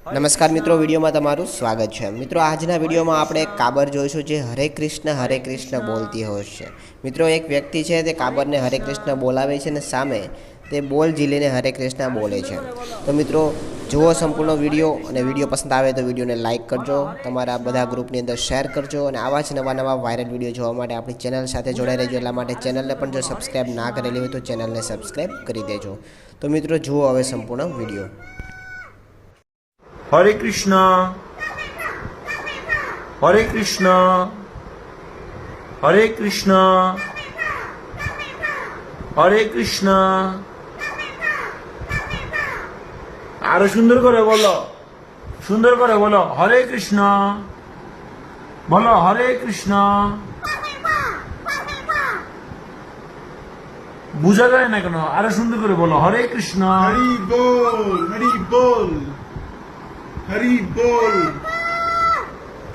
નમસ્કાર મિત્રો, વિડીયોમાં તમારું સ્વાગત છે। મિત્રો, આજના વિડીયોમાં આપણે એક કાબર જોઈશું જે હરે કૃષ્ણ બોલતી હોય છે। મિત્રો, એક વ્યક્તિ છે તે કાબરને હરે કૃષ્ણ બોલાવે છે અને સામે તે બોલ ઝીલીને હરે કૃષ્ણ બોલે છે। તો મિત્રો, જુઓ સંપૂર્ણ વિડીયો અને વિડીયો પસંદ આવે તો વિડીયોને લાઇક કરજો, તમારા બધા ગ્રુપની અંદર શેર કરજો અને આવા જ નવા વાયરલ વિડીયો જોવા માટે આપણી ચેનલ સાથે જોડાઈ રહેજો। એટલા માટે ચેનલને પણ જો સબસ્ક્રાઈબ ના કરેલી હોય તો ચેનલને સબસ્ક્રાઈબ કરી દેજો। તો મિત્રો, જુઓ હવે સંપૂર્ણ વિડીયો। हरे कृष्णा हरे कृष्णा हरे कृष्णा हरे कृष्णा। आरो सुंदर करे बोलो हरे कृष्णा, बोलो हरे कृष्णा। बुझा जाए ना केन? आरो सुंदर करे बोलो हरे कृष्णा। हरि बोल हरि बोल हरि बोल।